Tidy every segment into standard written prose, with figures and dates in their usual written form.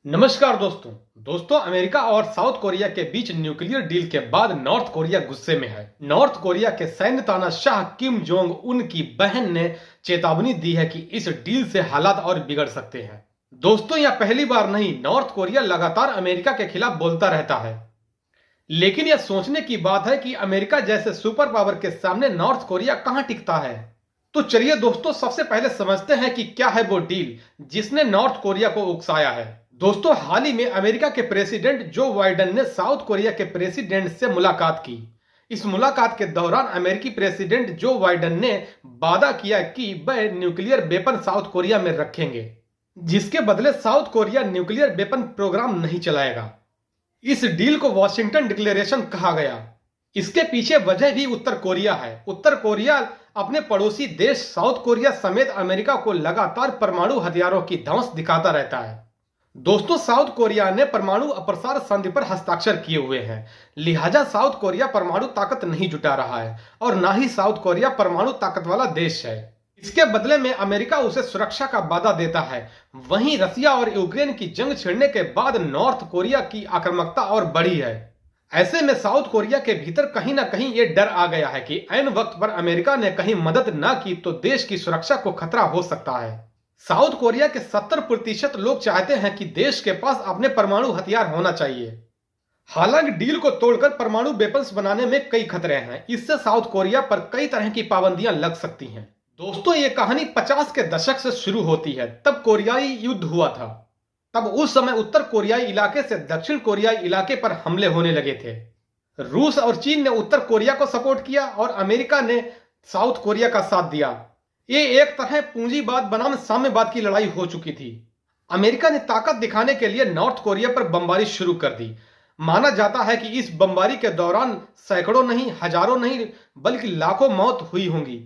नमस्कार दोस्तों अमेरिका और साउथ कोरिया के बीच न्यूक्लियर डील के बाद नॉर्थ कोरिया गुस्से में है। नॉर्थ कोरिया के सैन्य तानाशाह किम जोंग उन की बहन ने चेतावनी दी है कि इस डील से हालात और बिगड़ सकते हैं। दोस्तों, यह पहली बार नहीं, नॉर्थ कोरिया लगातार अमेरिका के खिलाफ बोलता रहता है, लेकिन यह सोचने की बात है कि अमेरिका जैसे सुपर पावर के सामने नॉर्थ कोरिया कहां टिकता है। तो चलिए दोस्तों, सबसे पहले समझते हैं कि क्या है वो डील जिसने नॉर्थ कोरिया को उकसाया है। दोस्तों, हाल ही में अमेरिका के प्रेसिडेंट जो बाइडेन ने साउथ कोरिया के प्रेसिडेंट से मुलाकात की। इस मुलाकात के दौरान अमेरिकी प्रेसिडेंट जो बाइडेन ने वादा किया कि वह न्यूक्लियर वेपन साउथ कोरिया में रखेंगे, जिसके बदले South Korea nuclear weapon program नहीं चलाएगा। इस डील को वॉशिंगटन डिक्लेरेशन कहा गया। इसके पीछे वजह भी उत्तर कोरिया है। उत्तर कोरिया अपने पड़ोसी देश साउथ कोरिया समेत अमेरिका को लगातार परमाणु हथियारों की धौंस दिखाता रहता है। दोस्तों, साउथ कोरिया ने परमाणु अप्रसार संधि पर हस्ताक्षर किए हुए हैं, लिहाजा साउथ कोरिया परमाणु ताकत नहीं जुटा रहा है और ना ही साउथ कोरिया परमाणु ताकत वाला देश है। इसके बदले में अमेरिका उसे सुरक्षा का वादा देता है। वहीं रसिया और यूक्रेन की जंग छिड़ने के बाद नॉर्थ कोरिया की आक्रामकता और बढ़ी है। ऐसे में साउथ कोरिया के भीतर कहीं ना कहीं ये डर आ गया है कि ऐन वक्त पर अमेरिका ने कहीं मदद ना की तो देश की सुरक्षा को खतरा हो सकता है। साउथ कोरिया के 70% लोग चाहते हैं कि देश के पास अपने परमाणु हथियार होना चाहिए। हालांकि डील को तोड़कर परमाणु वेपन्स बनाने में कई खतरे हैं। इससे साउथ कोरिया पर कई तरह की पाबंदियां लग सकती हैं। दोस्तों, ये कहानी 50 के दशक से शुरू होती है। तब कोरियाई युद्ध हुआ था। तब उस समय उत्तर कोरियाई इलाके से दक्षिण कोरियाई इलाके पर हमले होने लगे थे। रूस और चीन ने उत्तर कोरिया को सपोर्ट किया और अमेरिका ने साउथ कोरिया का साथ दिया। ये एक तरह पूंजीवाद बनाम साम्यवाद की लड़ाई हो चुकी थी। अमेरिका ने ताकत दिखाने के लिए नॉर्थ कोरिया पर बमबारी शुरू कर दी। माना जाता है कि इस बमबारी के दौरान सैकड़ों नहीं, हजारों नहीं, बल्कि लाखों मौत हुई होंगी।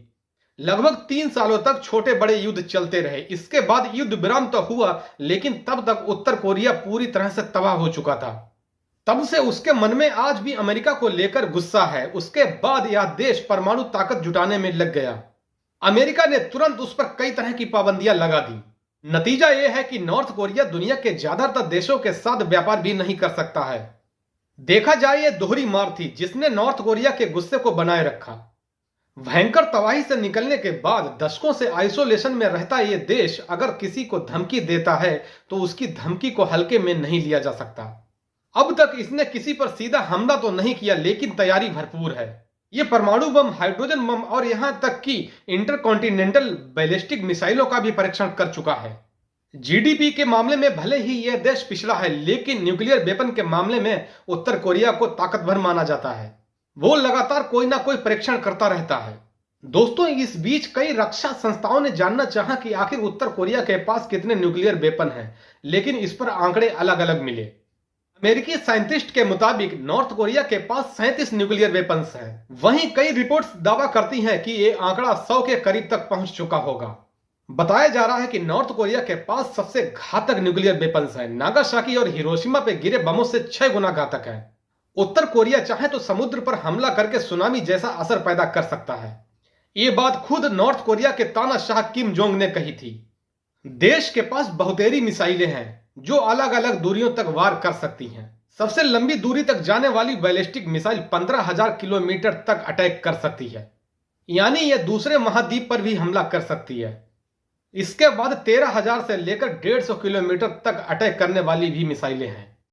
लगभग 3 सालों तक छोटे बड़े युद्ध चलते रहे। इसके बाद युद्ध विराम तो हुआ, लेकिन तब तक उत्तर कोरिया पूरी तरह से तबाह हो चुका था। तब से उसके मन में आज भी अमेरिका को लेकर गुस्सा है। उसके बाद यह देश परमाणु ताकत जुटाने में लग गया। अमेरिका ने तुरंत उस पर कई तरह की पाबंदियां लगा दी। नतीजा यह है कि नॉर्थ कोरिया दुनिया के ज्यादातर देशों के साथ व्यापार भी नहीं कर सकता है। देखा जाए, यह दोहरी मार थी जिसने नॉर्थ कोरिया के गुस्से को बनाए रखा। भयंकर तबाही से निकलने के बाद दशकों से आइसोलेशन में रहता यह देश अगर किसी को धमकी देता है तो उसकी धमकी को हल्के में नहीं लिया जा सकता। अब तक इसने किसी पर सीधा हमला तो नहीं किया, लेकिन तैयारी भरपूर है। ये परमाणु बम, हाइड्रोजन बम और यहां तक कि इंटरकॉन्टिनेंटल बैलिस्टिक मिसाइलों का भी परीक्षण कर चुका है। जीडीपी के मामले में भले ही यह देश पिछड़ा है, लेकिन न्यूक्लियर वेपन के मामले में उत्तर कोरिया को ताकतवर माना जाता है। वो लगातार कोई ना कोई परीक्षण करता रहता है। दोस्तों, इस बीच कई रक्षा संस्थाओं ने जानना चाहा कि आखिर उत्तर कोरिया के पास कितने न्यूक्लियर वेपन हैं, लेकिन इस पर आंकड़े अलग अलग मिले। अमेरिकी साइंटिस्ट के मुताबिक नॉर्थ कोरिया के पास 37 न्यूक्लियर वेपन्स हैं। वहीं कई रिपोर्ट्स दावा करती हैं कि ये आंकड़ा 100 के करीब तक पहुंच चुका होगा। बताया जा रहा है कि नॉर्थ कोरिया के पास सबसे घातक न्यूक्लियर वेपन्स हैं। नागासाकी और हिरोशिमा पे गिरे बमों से 6 गुना घातक है। उत्तर कोरिया चाहे तो समुद्र पर हमला करके सुनामी जैसा असर पैदा कर सकता है। ये बात खुद नॉर्थ कोरिया के तानाशाह किम जोंग ने कही थी। देश के पास बहुतेरी मिसाइलें हैं जो अलग अलग दूरियों तक वार कर सकती हैं। सबसे लंबी दूरी तक जाने वाली बैलिस्टिक मिसाइल 15,000 किलोमीटर तक अटैक कर सकती है, यानी यह दूसरे महाद्वीप पर भी हमला कर सकती है। इसके बाद 13,000 से लेकर 150 किलोमीटर तक अटैक करने वाली भी मिसाइलें हैं।